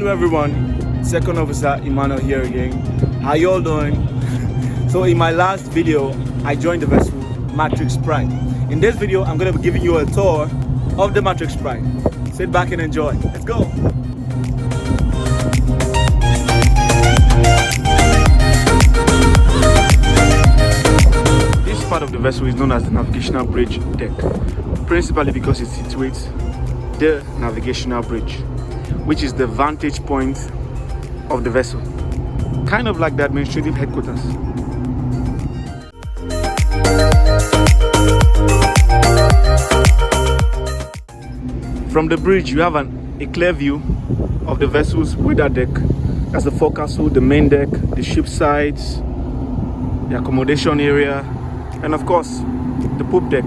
Hello everyone, Second Officer Emmanuel here again. How y'all doing? So in my last video, I joined the vessel Matrix Pride. In this video, I'm going to be giving you a tour of the Matrix Pride. Sit back and enjoy. Let's go! This part of the vessel is known as the Navigational Bridge deck, principally because it situates the Navigational Bridge, which is the vantage point of the vessel, kind of like the administrative headquarters. From the bridge, you have a clear view of the vessel's weather deck. That's the forecastle, the main deck, the ship sides, the accommodation area, and of course, the poop deck.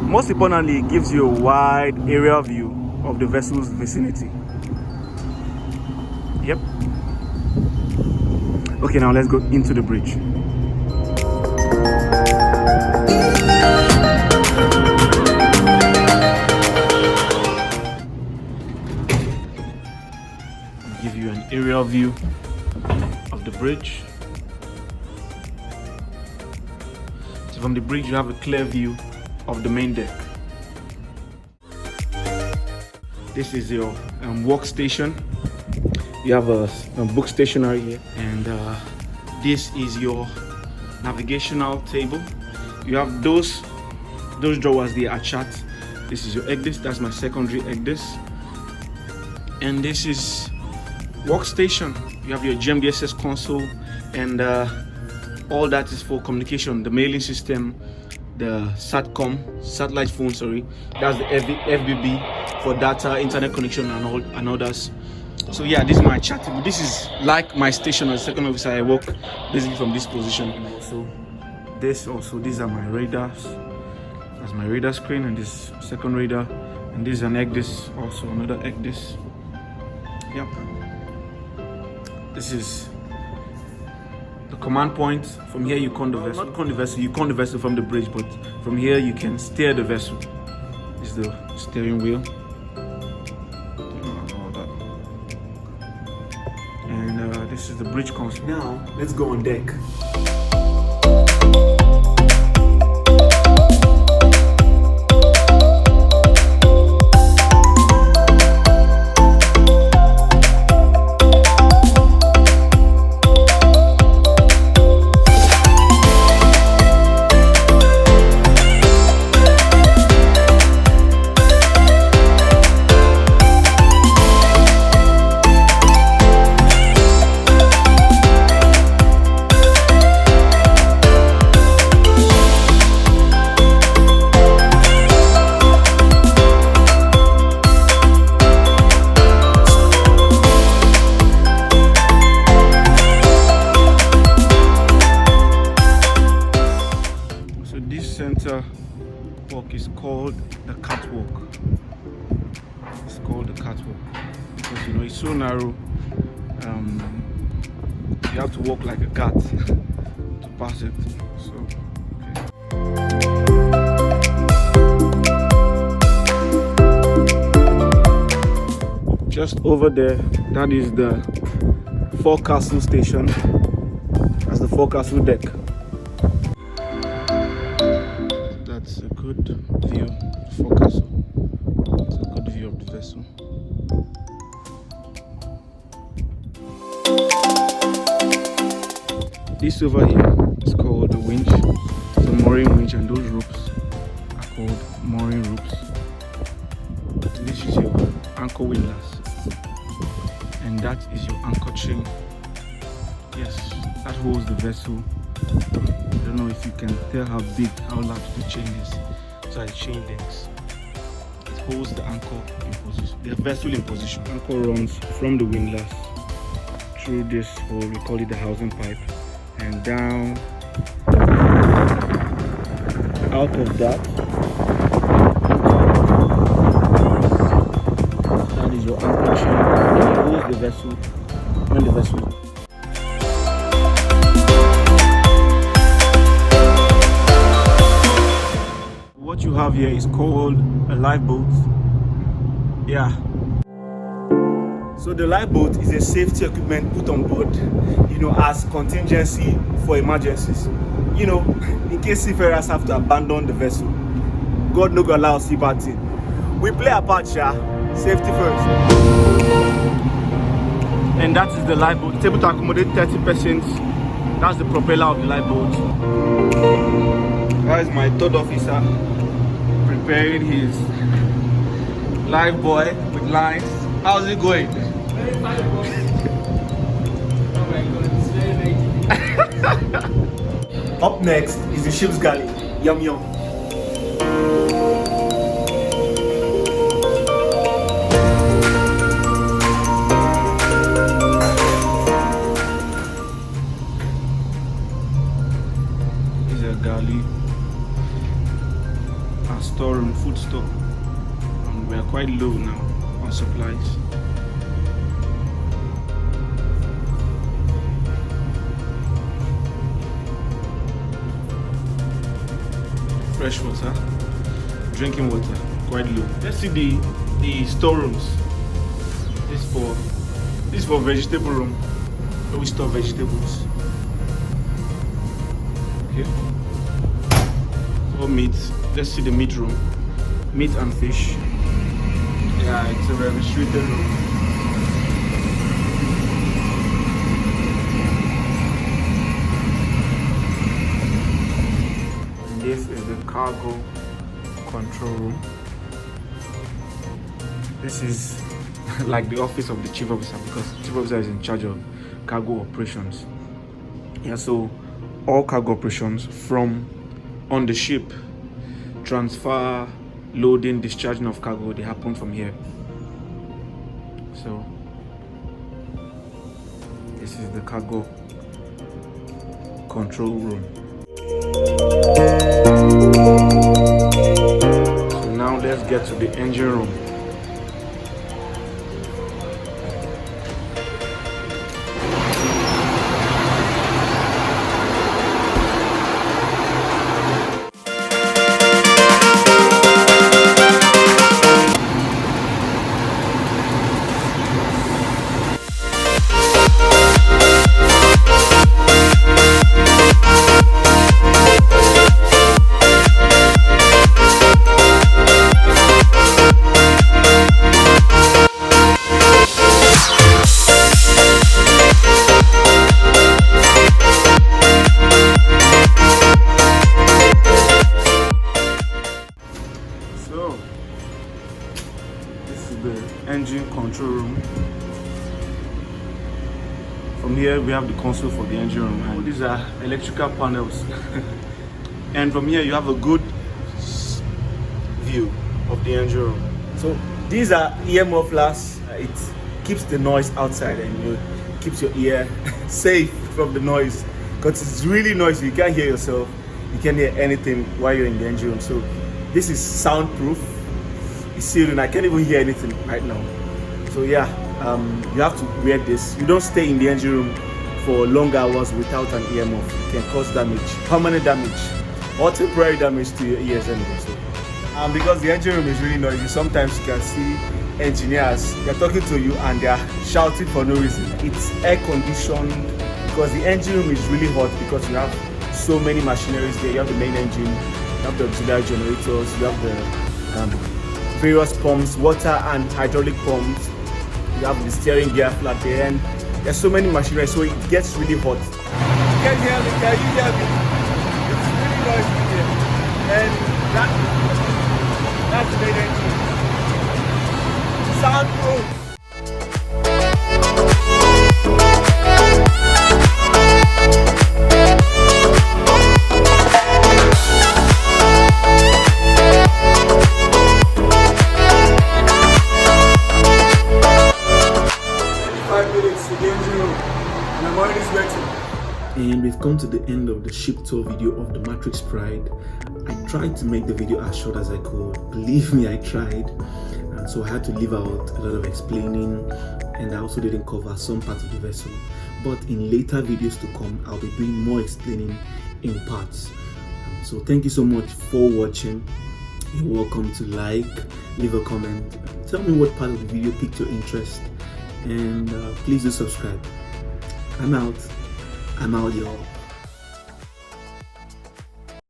Most importantly, it gives you a wide aerial view of the vessel's vicinity. Yep. Okay, now let's go into the bridge. I'll give you an aerial view of the bridge. So from the bridge, you have a clear view of the main deck. This is your workstation. You have a book stationery here, and this is your navigational table. You have those drawers there are chart. This is your egg dish. That's my secondary egg dish. And this is workstation. You have your GMDSS console, and all that is for communication. The mailing system, the satellite phone. Sorry, that's the FBB for data, internet connection, and others. So yeah, this is my chat table. This is like my station as second officer. I work basically from this position. And these are my radars. That's my radar screen, and this second radar, and this is an egg dish, also another egg dish. Yep. This is the command point. From here you con the vessel. Not con the vessel, you con the vessel from the bridge, but from here you can steer the vessel. This is the steering wheel. And this is the bridge console. Now, let's go on deck. Walk is called the Catwalk. It's called the Catwalk because it's so narrow. You have to walk like a cat to pass it. So okay. Just over there, that is the forecastle station. That's the forecastle deck. That's a good view of the forecastle. That's a good view of the vessel. This over here is called the winch. It's a mooring winch, and those ropes are called mooring ropes. This is your anchor windlass, and that is your anchor chain. Yes, that holds the vessel. I don't know if you can tell how large the chain is. So the chain links. It holds the anchor in position, the vessel in position. Anchor runs from the windlass through this hole, we call it the housing pipe, and down out of that. That is your anchor chain. It holds the vessel when the vessel. What you have here is called a lifeboat. Yeah. So the lifeboat is a safety equipment put on board, as contingency for emergencies. In case seafarers have to abandon the vessel. God no go allow us see bad thing. We play a part, safety first. And that is the lifeboat. It's able to accommodate 30 persons. That's the propeller of the lifeboat. That is my third officer preparing his life buoy with lines. How's it going? Very fine, bro. Oh my god, it's very Up next is the ship's galley. Yum yum. This is a galley. Our storeroom, food store. And we are quite low now on supplies. Fresh water, drinking water, quite low. Let's see the storerooms. This for vegetable room, where we store vegetables. Okay. For meat, let's see the meat room. Meat and fish. Yeah, it's a refrigerated room. This is the cargo control room. This is like the office of the chief officer, because the chief officer is in charge of cargo operations. Yeah, so all cargo operations from on the ship, transfer, loading, discharging of cargo, they happen from here. So this is the cargo control room. So now let's get to the engine room. The engine control room. From here we have the console for the engine room, and these are electrical panels. And from here you have a good view of the engine room. So these are ear mufflers. It keeps the noise outside and keeps your ear safe from the noise, because it's really noisy. You can't hear yourself, you can't hear anything while you're in the engine room. So this is soundproof. It's sealed and I can't even hear anything right now. So yeah, you have to wear this. You don't stay in the engine room for long hours without an earmuff. It can cause damage, permanent damage, or temporary damage to your ears anyway. So, because the engine room is really noisy, sometimes you can see engineers, they're talking to you and they're shouting for no reason. It's air conditioned, because the engine room is really hot, because you have so many machineries there. You have the main engine, you have the auxiliary generators, you have the various pumps, water and hydraulic pumps. You have the steering gear flat there, and there's so many machinery, so it gets really hot. You can hear me, can you hear me? It's really noisy here. And that's the main engine. Soundproof. And we've come to the end of the ship tour video of the Matrix Pride. I tried to make the video as short as I could. Believe me, I tried. And so I had to leave out a lot of explaining, and I also didn't cover some parts of the vessel. But in later videos to come, I'll be doing more explaining in parts. So thank you so much for watching. You're welcome to like, leave a comment, tell me what part of the video piqued your interest, and please do subscribe. I'm out, y'all.